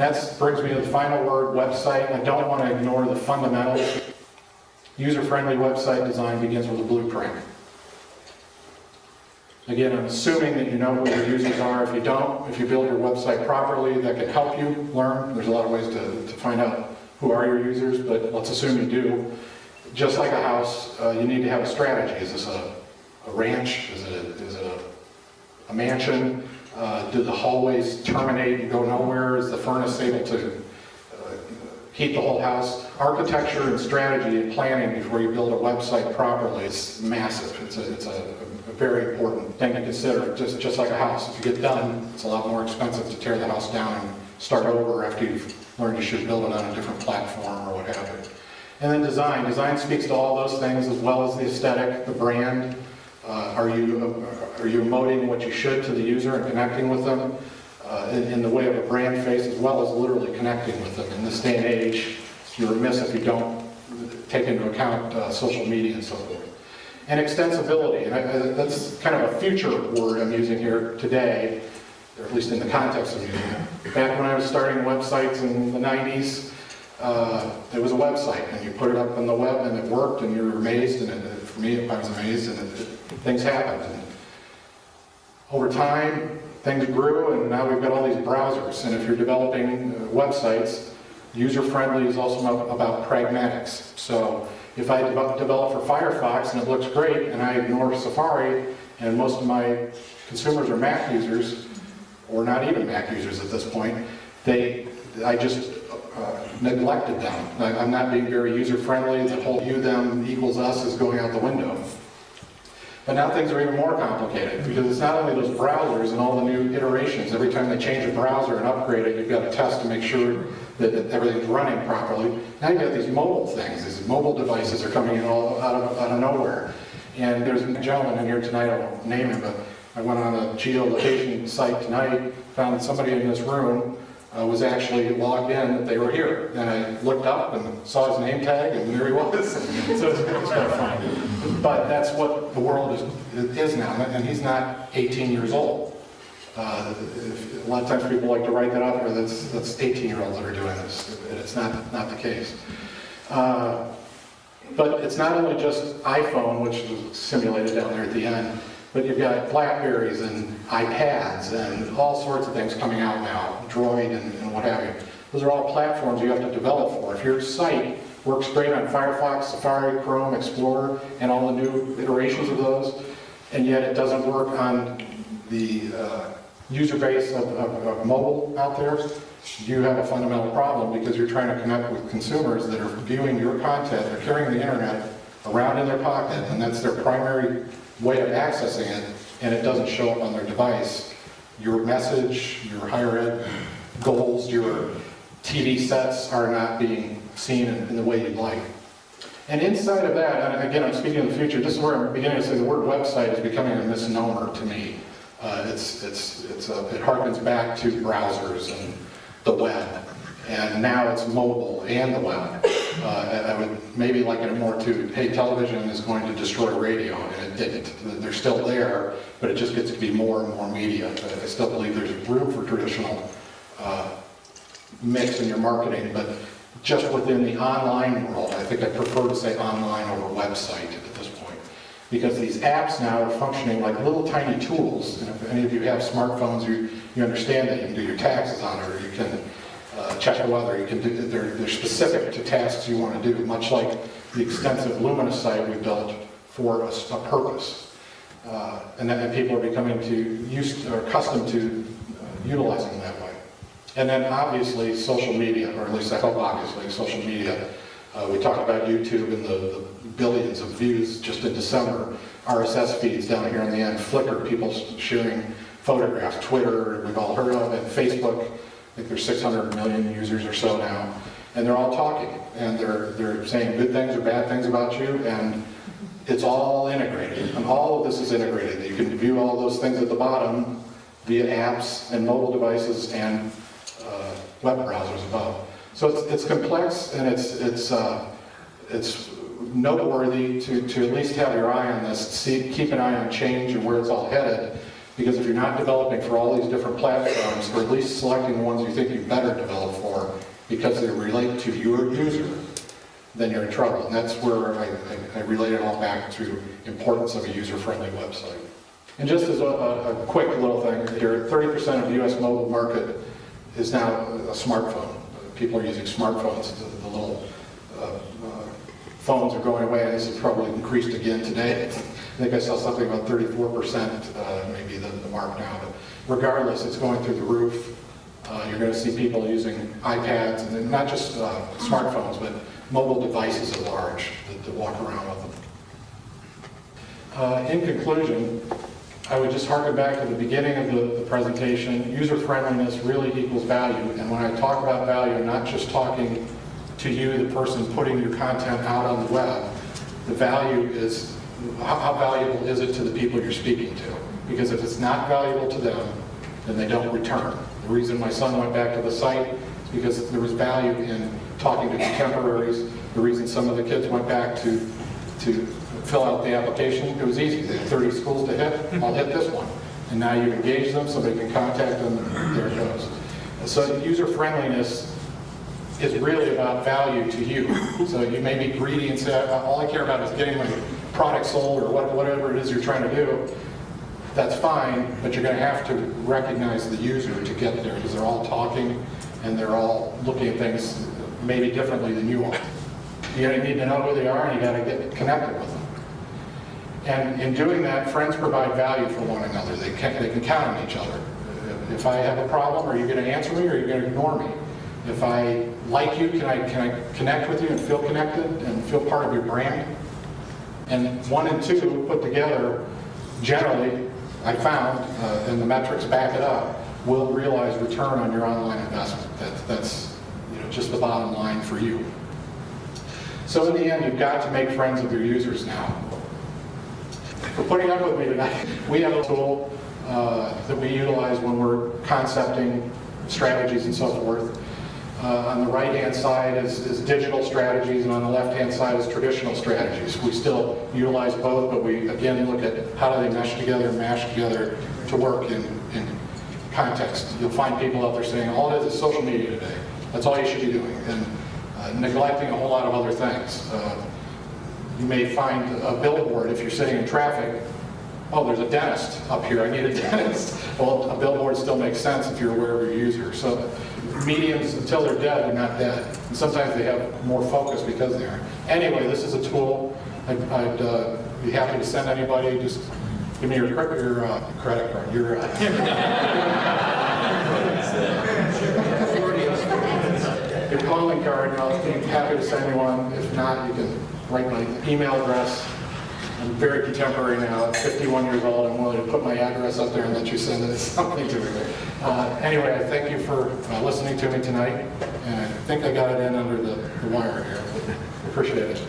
that brings me to the final word, website. I don't want to ignore the fundamentals. User-friendly website design begins with a blueprint. Again, I'm assuming that you know who your users are. If you don't, if you build your website properly, that can help you learn. There's a lot of ways to find out who are your users, but let's assume you do. Just like a house, you need to have a strategy. Is this a ranch? Is it a mansion? Do the hallways terminate and go nowhere? Is the furnace able to heat the whole house? Architecture and strategy and planning before you build a website properly is massive. It's a very important thing to consider. Just like a house, if you get done, it's a lot more expensive to tear the house down and start over after you've learned you should build it on a different platform or what have you. And then design. Design speaks to all those things as well as the aesthetic, the brand. Are you emoting what you should to the user and connecting with them in the way of a brand face as well as literally connecting with them? In this day and age, you're remiss if you don't take into account social media and so forth. And extensibility, and that's kind of a future word I'm using here today, or at least in the context of using it. Back when I was starting websites in the 90s, there was a website, and you put it up on the web, and it worked, and you were amazed, and for me, I was amazed, and things happened. And over time, things grew, and now we've got all these browsers, and if you're developing websites, user-friendly is also about pragmatics. So if I develop for Firefox and it looks great, and I ignore Safari, and most of my consumers are Mac users, or not even Mac users at this point, I just neglected them. I'm not being very user-friendly. The whole you, them, equals us is going out the window. But now things are even more complicated, because it's not only those browsers and all the new iterations. Every time they change a browser and upgrade it, you've got to test to make sure that everything's running properly. Now you've got these mobile things. These mobile devices are coming in all out of nowhere. And there's a gentleman in here tonight, I won't name him, but I went on a geolocation site tonight, found that somebody in this room was actually logged in that they were here. And I looked up and saw his name tag, and there he was. So it's kind of funny. But that's what the world is now, and he's not 18 years old. A lot of times people like to write that up, or that's 18-year-olds that are doing this. It's not the case. But it's not only just iPhone, which is simulated down there at the end, but you've got Blackberries and iPads and all sorts of things coming out now, Droid and what have you. Those are all platforms you have to develop for. If your site works great on Firefox, Safari, Chrome, Explorer, and all the new iterations of those, and yet it doesn't work on the user base of mobile out there, you have a fundamental problem, because you're trying to connect with consumers that are viewing your content, they're carrying the internet around in their pocket, and that's their primary way of accessing it, and it doesn't show up on their device. Your message, your higher ed goals, your TV sets are not being seen in the way you'd like. And inside of that, and again, I'm speaking of the future, this is where I'm beginning to say the word website is becoming a misnomer to me. It harkens back to browsers and the web, and now it's mobile and the web. I would maybe liken it more to, hey, television is going to destroy radio, and it didn't. They're still there, but it just gets to be more and more media. I still believe there's room for traditional mix in your marketing, but just within the online world, I think I prefer to say online over website at this point. Because these apps now are functioning like little tiny tools, and if any of you have smartphones, you understand that you can do your taxes on it, or you can check the weather. You can do, they're specific to tasks you want to do, much like the extensive Lumina site we built for a purpose. And then people are becoming accustomed to utilizing them that way. And then obviously social media, or at least I hope obviously social media. We talked about YouTube and the billions of views just in December. RSS feeds down here on the end, Flickr, people sharing photographs, Twitter, we've all heard of, and Facebook. I think there's 600 million users or so now, and they're all talking, and they're saying good things or bad things about you, and it's all integrated, and all of this is integrated. You can view all those things at the bottom via apps and mobile devices and web browsers above. So it's complex, and it's noteworthy to at least have your eye on this, keep an eye on change and where it's all headed, Because if you're not developing for all these different platforms, or at least selecting the ones you think you better develop for because they relate to your user, then you're in trouble. And that's where I relate it all back to importance of a user-friendly website. And just as a quick little thing here, 30% of the US mobile market is now a smartphone. People are using smartphones. The little phones are going away, and this has probably increased again today. I think I saw something about 34%, maybe the mark now. But regardless, it's going through the roof. You're going to see people using iPads, and not just smartphones, but mobile devices at large that walk around with them. In conclusion, I would just harken back to the beginning of the presentation. User-friendliness really equals value, and when I talk about value, I'm not just talking to you, the person putting your content out on the web. The value is, how valuable is it to the people you're speaking to? Because if it's not valuable to them, then they don't return. The reason my son went back to the site is because there was value in talking to contemporaries. The reason some of the kids went back to fill out the application, it was easy. They had 30 schools to hit, I'll hit this one. And now you engage them so they can contact them, and there it goes. So user-friendliness is really about value to you. So you may be greedy and say, all I care about is getting my product sold, or whatever it is you're trying to do. That's fine, but you're going to have to recognize the user to get there, because they're all talking and they're all looking at things maybe differently than you are. You need to know who they are, and you got to get connected with them. And in doing that, friends provide value for one another. They can count on each other. If I have a problem, are you going to answer me, or are you going to ignore me? If I like you, can I connect with you and feel connected and feel part of your brand? And 1 and 2 put together, generally, I found, and the metrics back it up, will realize return on your online investment. That's just the bottom line for you. So in the end, you've got to make friends with your users now. For putting up with me tonight, we have a tool that we utilize when we're concepting strategies and so forth. On the right-hand side is digital strategies, and on the left-hand side is traditional strategies. We still utilize both, but we again look at how do they mesh together and mash together to work in context. You'll find people out there saying, all it is social media today. That's all you should be doing, and neglecting a whole lot of other things. You may find a billboard if you're sitting in traffic. Oh, there's a dentist up here, I need a dentist. Well, a billboard still makes sense if you're aware of your user. So mediums, until they're dead, they're not dead. And sometimes they have more focus because they are. Anyway, this is a tool. I'd be happy to send anybody. Just give me your credit card. Your calling card, and I'll be happy to send you one. If not, you can write my email address. I'm very contemporary now. I'm 51 years old. I'm willing to put my address up there and let you send something to me. Anyway, I thank you for listening to me tonight. And I think I got it in under the wire here. Appreciate it.